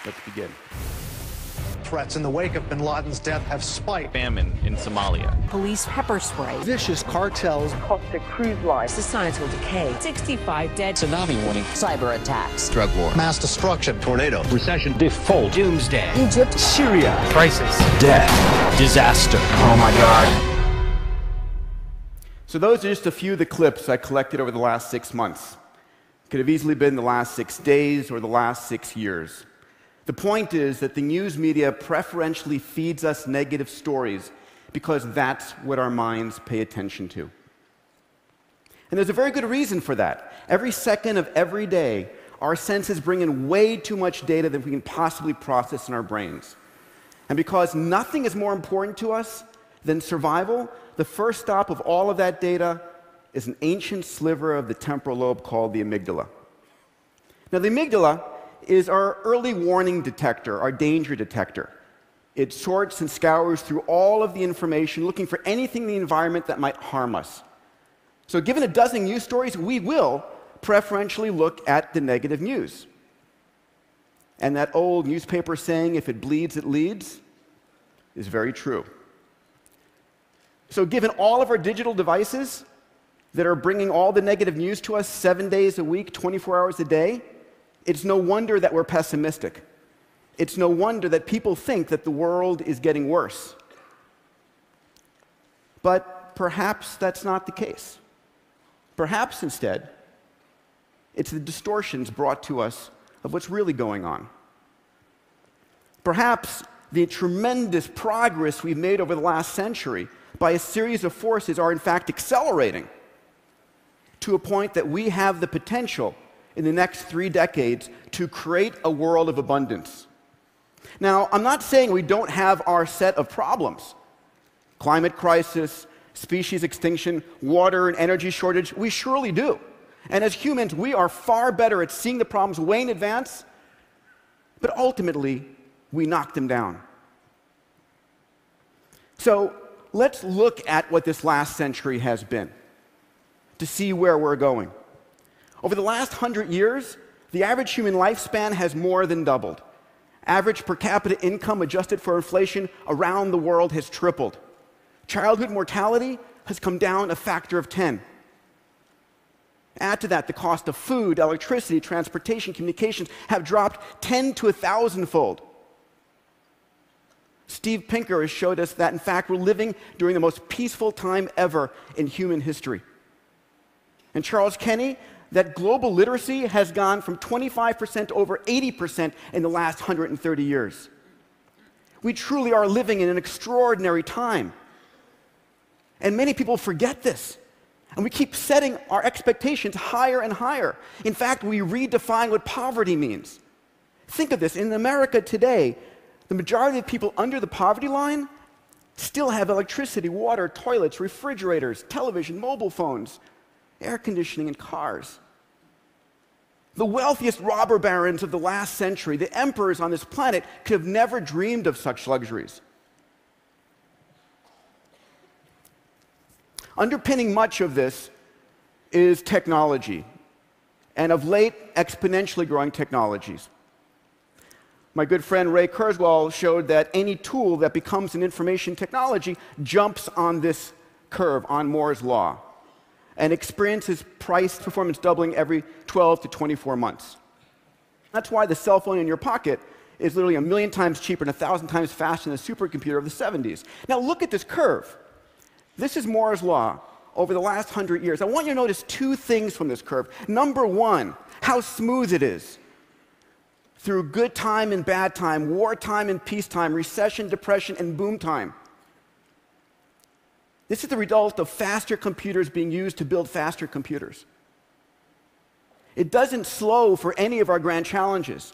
Let's begin. Threats in the wake of bin Laden's death have spiked. Famine in Somalia. Police pepper spray. Vicious cartels. Costa cruise line. Societal decay. 65 dead. Tsunami warning. Cyber attacks. Drug war. Mass destruction. Tornado. Recession. Default. Doomsday. Egypt. Syria. Crisis. Death. Disaster. Oh my God. So those are just a few of the clips I collected over the last 6 months. Could have easily been the last 6 days or the last 6 years. The point is that the news media preferentially feeds us negative stories because that's what our minds pay attention to. And there's a very good reason for that. Every second of every day, our senses bring in way too much data than we can possibly process in our brains. And because nothing is more important to us than survival, the first stop of all of that data is an ancient sliver of the temporal lobe called the amygdala. Now, the amygdala is our early warning detector, our danger detector. It sorts and scours through all of the information, looking for anything in the environment that might harm us. So given a dozen news stories, we will preferentially look at the negative news. And that old newspaper saying, if it bleeds, it leads, is very true. So given all of our digital devices that are bringing all the negative news to us 7 days a week, 24 hours a day, it's no wonder that we're pessimistic. It's no wonder that people think that the world is getting worse. But perhaps that's not the case. Perhaps instead, it's the distortions brought to us of what's really going on. Perhaps the tremendous progress we've made over the last century by a series of forces are in fact accelerating to a point that we have the potential in the next 3 decades to create a world of abundance. Now, I'm not saying we don't have our set of problems. Climate crisis, species extinction, water and energy shortage, we surely do. And as humans, we are far better at seeing the problems way in advance, but ultimately, we knock them down. So, let's look at what this last century has been to see where we're going. Over the last 100 years, the average human lifespan has more than doubled. Average per capita income adjusted for inflation around the world has tripled. Childhood mortality has come down a factor of 10. Add to that the cost of food, electricity, transportation, communications have dropped 10 to 1,000-fold. Steve Pinker has showed us that, in fact, we're living during the most peaceful time ever in human history. And Charles Kenny, that global literacy has gone from 25% to over 80% in the last 130 years. We truly are living in an extraordinary time. And many people forget this. And we keep setting our expectations higher and higher. In fact, we redefine what poverty means. Think of this. In America today, the majority of people under the poverty line still have electricity, water, toilets, refrigerators, television, mobile phones, air conditioning, and cars. The wealthiest robber barons of the last century, the emperors on this planet, could have never dreamed of such luxuries. Underpinning much of this is technology, and of late, exponentially growing technologies. My good friend Ray Kurzweil showed that any tool that becomes an information technology jumps on this curve, on Moore's law, and experiences price performance doubling every 12 to 24 months. That's why the cell phone in your pocket is literally 1,000,000 times cheaper and 1,000 times faster than the supercomputer of the 70s. Now look at this curve. This is Moore's law over the last 100 years. I want you to notice 2 things from this curve. Number 1, how smooth it is. Through good time and bad time, wartime and peacetime, recession, depression, and boom time. This is the result of faster computers being used to build faster computers. It doesn't slow for any of our grand challenges.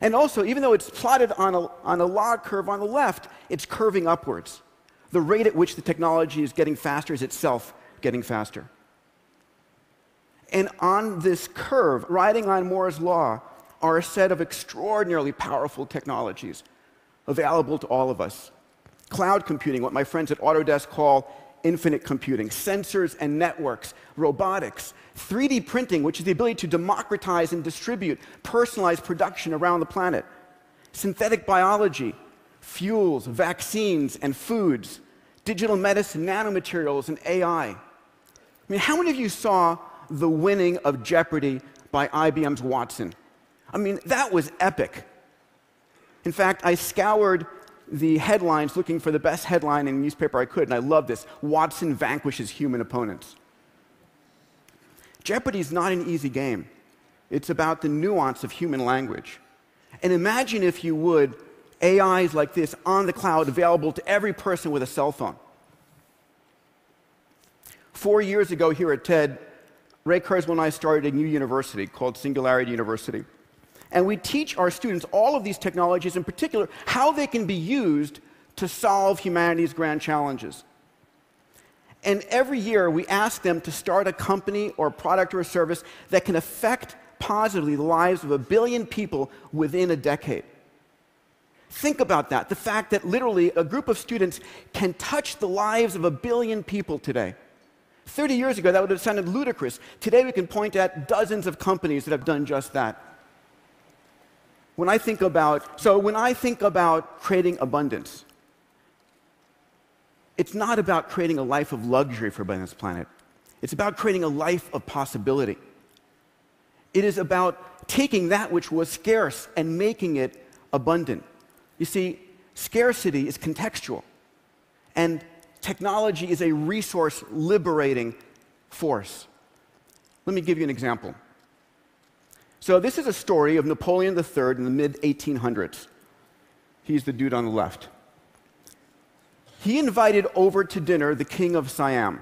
And also, even though it's plotted on a log curve on the left, it's curving upwards. The rate at which the technology is getting faster is itself getting faster. And on this curve, riding on Moore's law, are a set of extraordinarily powerful technologies available to all of us. Cloud computing, what my friends at Autodesk call infinite computing, sensors and networks, robotics, 3D printing, which is the ability to democratize and distribute personalized production around the planet, synthetic biology, fuels, vaccines, and foods, digital medicine, nanomaterials, and AI. I mean, how many of you saw the winning of Jeopardy by IBM's Watson? I mean, that was epic. In fact, I scoured the headlines looking for the best headline in a newspaper I could, and I love this: Watson vanquishes human opponents. Jeopardy is not an easy game. It's about the nuance of human language. And imagine, if you would, AIs like this on the cloud available to every person with a cell phone. 4 years ago here at TED, Ray Kurzweil and I started a new university called Singularity University. And we teach our students all of these technologies, in particular, how they can be used to solve humanity's grand challenges. And every year, we ask them to start a company or a product or a service that can affect positively the lives of 1 billion people within a decade. Think about that, the fact that literally a group of students can touch the lives of 1 billion people today. 30 years ago, that would have sounded ludicrous. Today, we can point at dozens of companies that have done just that. When I think about creating abundance, it's not about creating a life of luxury for this planet. It's about creating a life of possibility. It is about taking that which was scarce and making it abundant. You see, scarcity is contextual, and technology is a resource-liberating force. Let me give you an example. So this is a story of Napoleon III in the mid-1800s. He's the dude on the left. He invited over to dinner the king of Siam.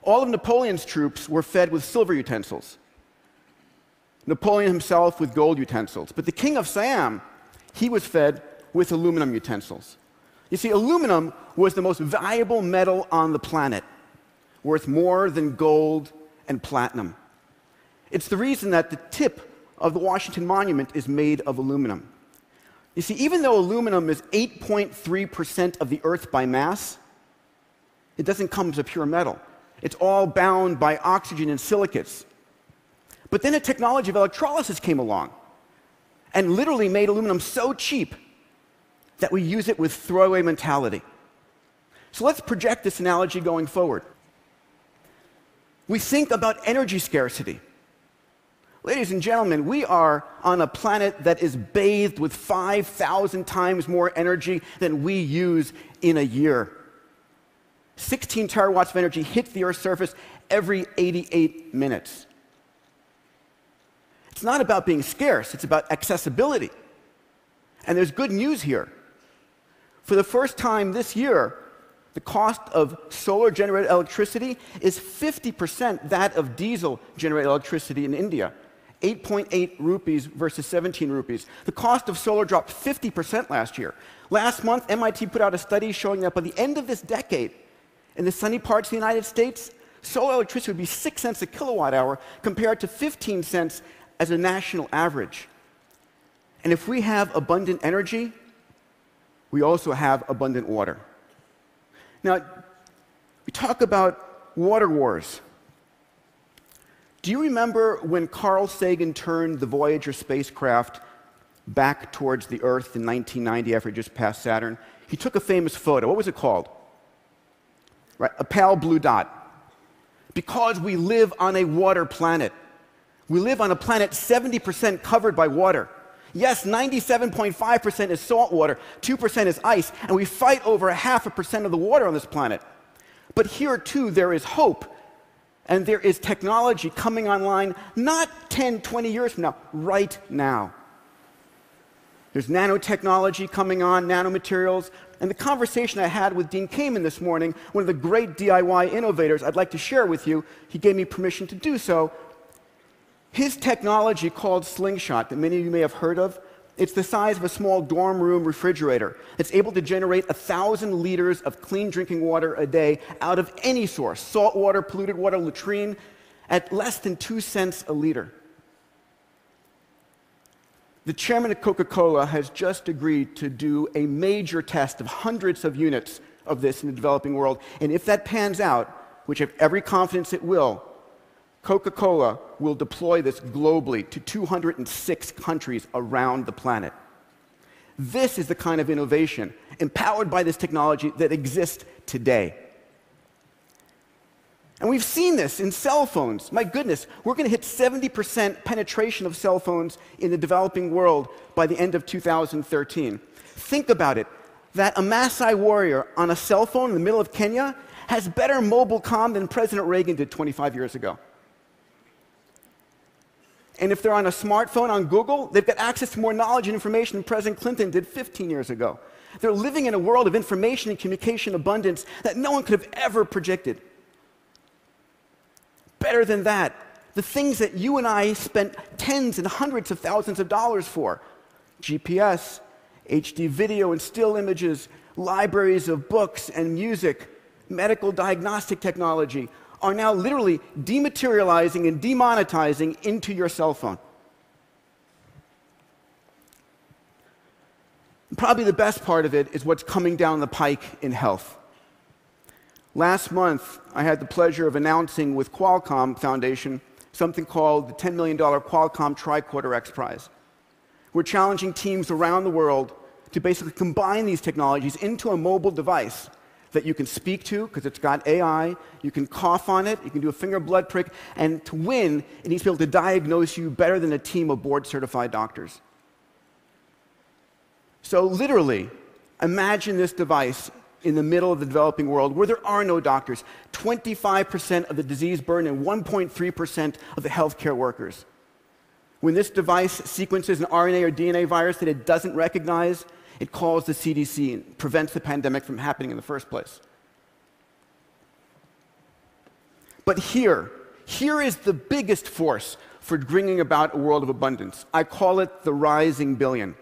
All of Napoleon's troops were fed with silver utensils, Napoleon himself with gold utensils. But the king of Siam, he was fed with aluminum utensils. You see, aluminum was the most valuable metal on the planet, worth more than gold and platinum. It's the reason that the tip of the Washington Monument is made of aluminum. You see, even though aluminum is 8.3% of the Earth by mass, it doesn't come as a pure metal. It's all bound by oxygen and silicates. But then a technology of electrolysis came along and literally made aluminum so cheap that we use it with throwaway mentality. So let's project this analogy going forward. We think about energy scarcity. Ladies and gentlemen, we are on a planet that is bathed with 5,000 times more energy than we use in a year. 16 terawatts of energy hit the Earth's surface every 88 minutes. It's not about being scarce, it's about accessibility. And there's good news here. For the first time this year, the cost of solar-generated electricity is 50% that of diesel-generated electricity in India. 8.8 rupees versus 17 rupees. The cost of solar dropped 50% last year. Last month, MIT put out a study showing that by the end of this decade, in the sunny parts of the United States, solar electricity would be 6 cents a kilowatt hour compared to 15 cents as a national average. And if we have abundant energy, we also have abundant water. Now, we talk about water wars. Do you remember when Carl Sagan turned the Voyager spacecraft back towards the Earth in 1990 after it just passed Saturn? He took a famous photo. What was it called? Right, a pale blue dot. Because we live on a water planet. We live on a planet 70% covered by water. Yes, 97.5% is salt water, 2% is ice, and we fight over 0.5% of the water on this planet. But here, too, there is hope. And there is technology coming online not 10, 20 years from now, right now. There's nanotechnology coming on, nanomaterials. And the conversation I had with Dean Kamen this morning, one of the great DIY innovators I'd like to share with you, he gave me permission to do so. His technology called Slingshot, that many of you may have heard of, It's the size of a small dorm room refrigerator. It's able to generate 1,000 liters of clean drinking water a day out of any source, salt water, polluted water, latrine, at less than 2 cents a liter. The chairman of Coca-Cola has just agreed to do a major test of hundreds of units of this in the developing world. And if that pans out, which I have every confidence it will, Coca-Cola will deploy this globally to 206 countries around the planet. This is the kind of innovation, empowered by this technology, that exists today. And we've seen this in cell phones. My goodness, we're going to hit 70% penetration of cell phones in the developing world by the end of 2013. Think about it, that a Maasai warrior on a cell phone in the middle of Kenya has better mobile comm than President Reagan did 25 years ago. And if they're on a smartphone on Google, they've got access to more knowledge and information than President Clinton did 15 years ago. They're living in a world of information and communication abundance that no one could have ever predicted. Better than that, the things that you and I spent tens and hundreds of thousands of dollars for, GPS, HD video and still images, libraries of books and music, medical diagnostic technology, are now literally dematerializing and demonetizing into your cell phone. Probably the best part of it is what's coming down the pike in health. Last month, I had the pleasure of announcing with Qualcomm Foundation something called the $10 million Qualcomm Tricorder X Prize. We're challenging teams around the world to basically combine these technologies into a mobile device that you can speak to, because it's got AI, you can cough on it, you can do a finger blood prick, and to win, it needs to be able to diagnose you better than a team of board-certified doctors. So literally, imagine this device in the middle of the developing world where there are no doctors, 25% of the disease burden and 1.3% of the healthcare workers. When this device sequences an RNA or DNA virus that it doesn't recognize, it calls the CDC and prevents the pandemic from happening in the first place. But here is the biggest force for bringing about a world of abundance. I call it the rising billion.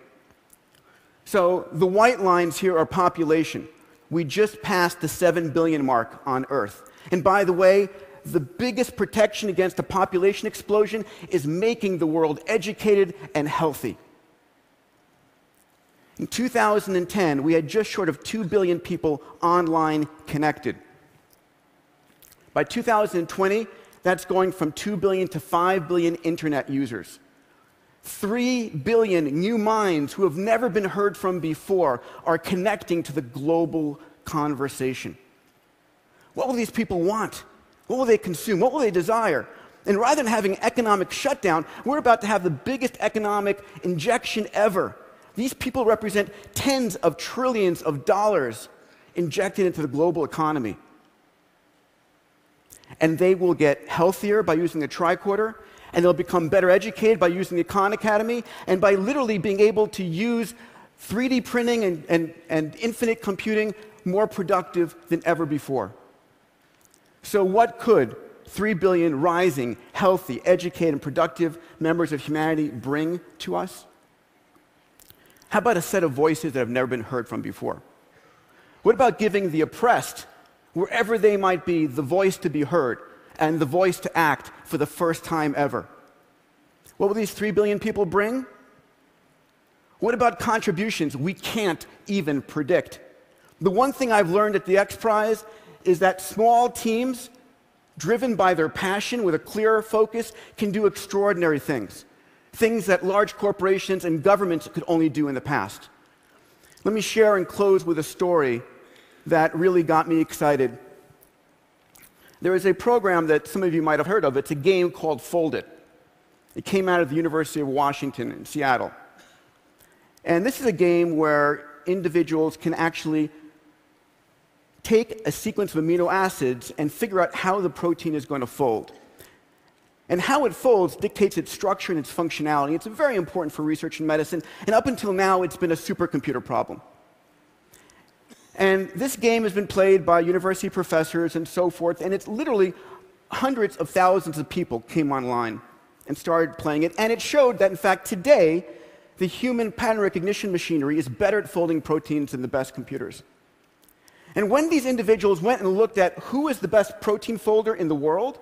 So the white lines here are population. We just passed the 7 billion mark on Earth. And by the way, the biggest protection against a population explosion is making the world educated and healthy. In 2010, we had just short of 2 billion people online connected. By 2020, that's going from 2 billion to 5 billion internet users. 3 billion new minds who have never been heard from before are connecting to the global conversation. What will these people want? What will they consume? What will they desire? And rather than having economic shutdown, we're about to have the biggest economic injection ever. These people represent tens of trillions of dollars injected into the global economy. And they will get healthier by using the tricorder, and they'll become better educated by using the Khan Academy, and by literally being able to use 3D printing and infinite computing more productive than ever before. So what could 3 billion rising, healthy, educated, and productive members of humanity bring to us? How about a set of voices that have never been heard from before? What about giving the oppressed, wherever they might be, the voice to be heard and the voice to act for the first time ever? What will these 3 billion people bring? What about contributions we can't even predict? The one thing I've learned at the X Prize is that small teams, driven by their passion with a clear focus, can do extraordinary things. Things that large corporations and governments could only do in the past. Let me share and close with a story that really got me excited. There is a program that some of you might have heard of. It's a game called Fold It. It came out of the University of Washington in Seattle. And this is a game where individuals can actually take a sequence of amino acids and figure out how the protein is going to fold. And how it folds dictates its structure and its functionality. It's very important for research in medicine, and up until now, it's been a supercomputer problem. And this game has been played by university professors and so forth, and it's literally hundreds of thousands of people came online and started playing it. And it showed that, in fact, today, The human pattern recognition machinery is better at folding proteins than the best computers. And when these individuals went and looked at who is the best protein folder in the world,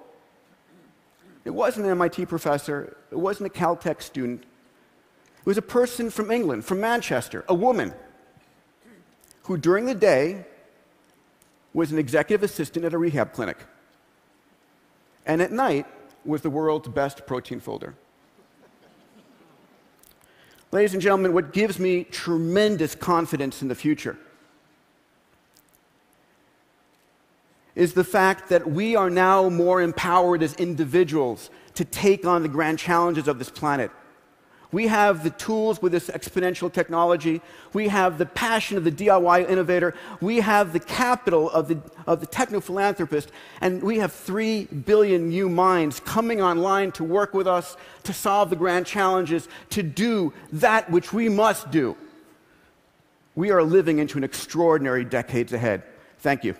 it wasn't an MIT professor, it wasn't a Caltech student. It was a person from England, from Manchester, a woman, who during the day was an executive assistant at a rehab clinic, and at night was the world's best protein folder. Ladies and gentlemen, what gives me tremendous confidence in the future is the fact that we are now more empowered as individuals to take on the grand challenges of this planet. We have the tools with this exponential technology. We have the passion of the DIY innovator. We have the capital of the techno-philanthropist. And we have 3 billion new minds coming online to work with us, to solve the grand challenges, to do that which we must do. We are living into an extraordinary decades ahead. Thank you.